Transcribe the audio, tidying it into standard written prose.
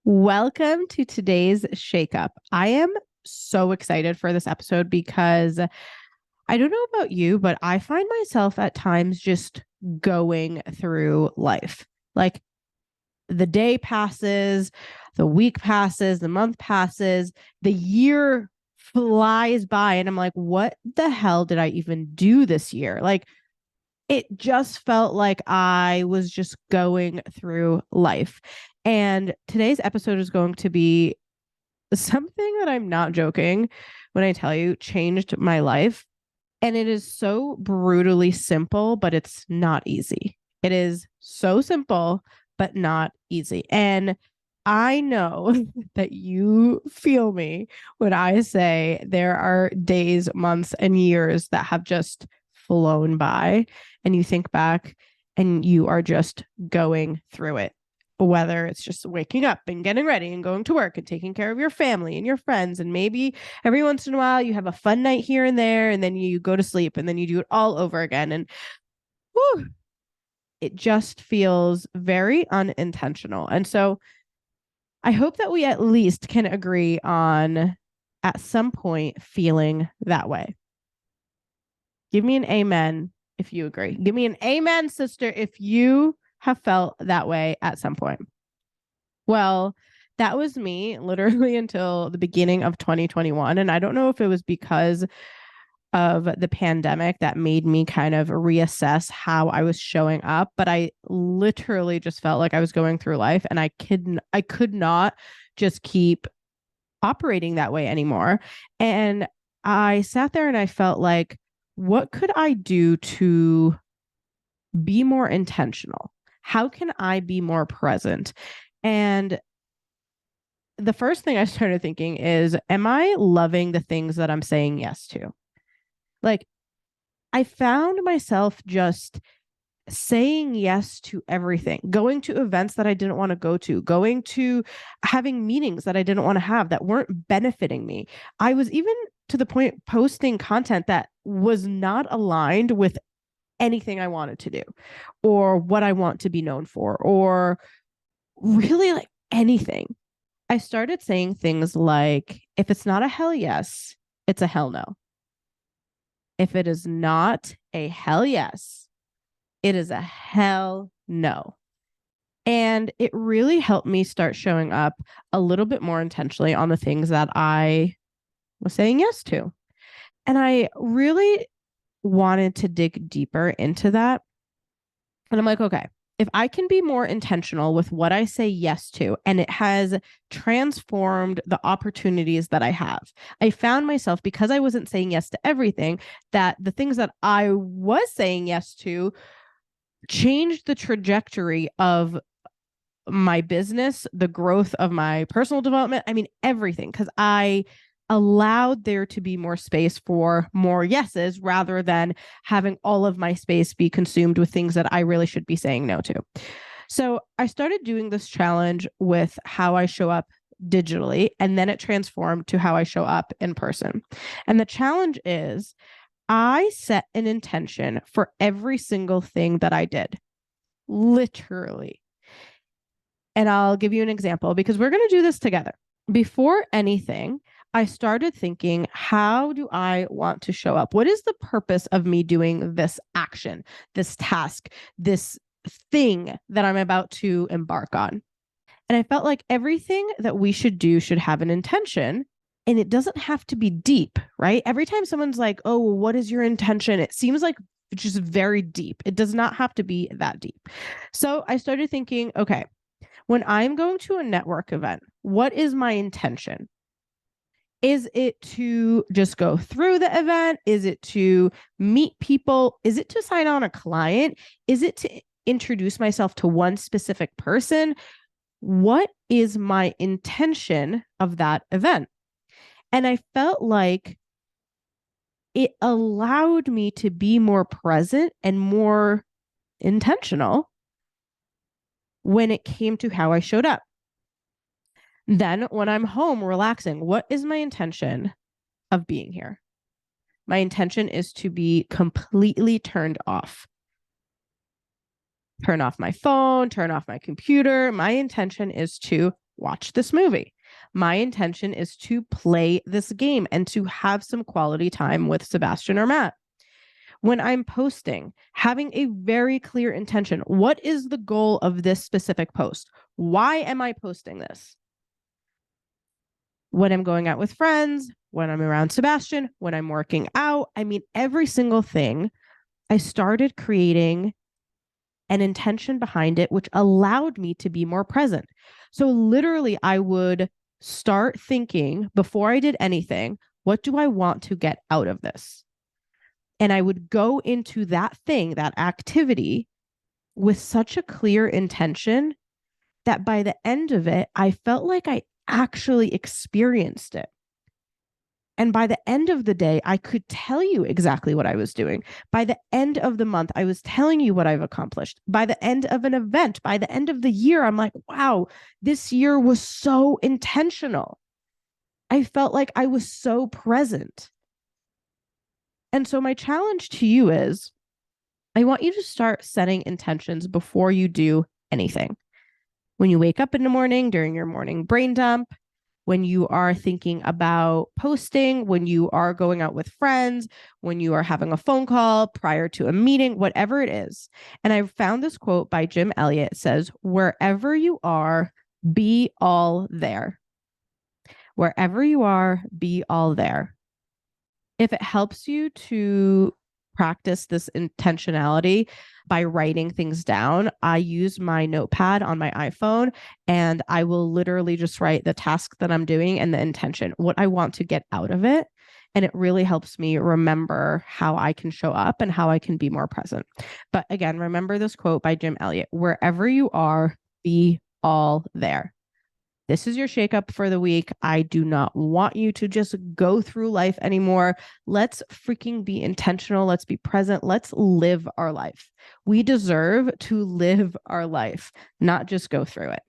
Welcome to today's shakeup. I am so excited for this episode because I don't know about you, but I find myself at times just going through life. Like the day passes, the week passes, the month passes, the year flies by, and I'm like, what the hell did I even do this year? Like, it just felt like I was just going through life. And today's episode is going to be something that I'm not joking when I tell you changed my life. And it is so brutally simple, but it's not easy. It is so simple, but not easy. And I know that you feel me when I say there are days, months, and years that have just flown by, and you think back and you are just going through it. Whether it's just waking up and getting ready and going to work and taking care of your family and your friends, and maybe every once in a while you have a fun night here and there, and then you go to sleep and then you do it all over again. And whew, it just feels very unintentional. And so I hope that we at least can agree on at some point feeling that way. Give me an amen if you agree. Give me an amen, sister, if you have felt that way at some point. Well, that was me literally until the beginning of 2021. And I don't know if it was because of the pandemic that made me kind of reassess how I was showing up, but I literally just felt like I was going through life, and I could not just keep operating that way anymore. And I sat there and I felt like, what could I do to be more intentional? How can I be more present? And the first thing I started thinking is, am I loving the things that I'm saying yes to? Like, I found myself just saying yes to everything, going to events that I didn't want to go to, going to having meetings that I didn't want to have that weren't benefiting me. I was even to the point posting content that was not aligned with anything I wanted to do or what I want to be known for, or really like anything. I started saying things like, if it's not a hell yes, it's a hell no. If it is not a hell yes, it is a hell no. And it really helped me start showing up a little bit more intentionally on the things that I was saying yes to. And I really wanted to dig deeper into that. And I'm like, okay, if I can be more intentional with what I say yes to, and it has transformed the opportunities that I have, I found myself, because I wasn't saying yes to everything, that the things that I was saying yes to changed the trajectory of my business, the growth of my personal development. I mean, everything, because I allowed there to be more space for more yeses rather than having all of my space be consumed with things that I really should be saying no to. So I started doing this challenge with how I show up digitally, and then it transformed to how I show up in person. And the challenge is, I set an intention for every single thing that I did, literally. And I'll give you an example because we're going to do this together. Before anything, I started thinking, how do I want to show up? What is the purpose of me doing this action, this task, this thing that I'm about to embark on? And I felt like everything that we should do should have an intention, and it doesn't have to be deep, right? Every time someone's like, oh, what is your intention? It seems like it's just very deep. It does not have to be that deep. So I started thinking, okay, when I'm going to a network event, what is my intention? Is it to just go through the event? Is it to meet people? Is it to sign on a client? Is it to introduce myself to one specific person? What is my intention of that event? And I felt like it allowed me to be more present and more intentional when it came to how I showed up. Then when I'm home relaxing, what is my intention of being here? My intention is to be completely turned off. Turn off my phone, turn off my computer. My intention is to watch this movie. My intention is to play this game and to have some quality time with Sebastian or Matt. When I'm posting, having a very clear intention. What is the goal of this specific post? Why am I posting this? When I'm going out with friends, when I'm around Sebastian, when I'm working out, I mean, every single thing, I started creating an intention behind it, which allowed me to be more present. So literally, I would start thinking before I did anything, what do I want to get out of this? And I would go into that thing, that activity, with such a clear intention that by the end of it, I felt like I actually experienced it. And by the end of the day, I could tell you exactly what I was doing. By the end of the month, I was telling you what I've accomplished. By the end of an event, by the end of the year, I'm like, wow, this year was so intentional. I felt like I was so present. And so my challenge to you is, I want you to start setting intentions before you do anything. When you wake up in the morning, during your morning brain dump, when you are thinking about posting, when you are going out with friends, when you are having a phone call prior to a meeting, whatever it is. And I found this quote by Jim Elliot. It says, wherever you are, be all there. Wherever you are, be all there. If it helps you to practice this intentionality by writing things down, I use my notepad on my iPhone and I will literally just write the task that I'm doing and the intention, what I want to get out of it. And it really helps me remember how I can show up and how I can be more present. But again, remember this quote by Jim Elliot, wherever you are, be all there. This is your shakeup for the week. I do not want you to just go through life anymore. Let's freaking be intentional. Let's be present. Let's live our life. We deserve to live our life, not just go through it.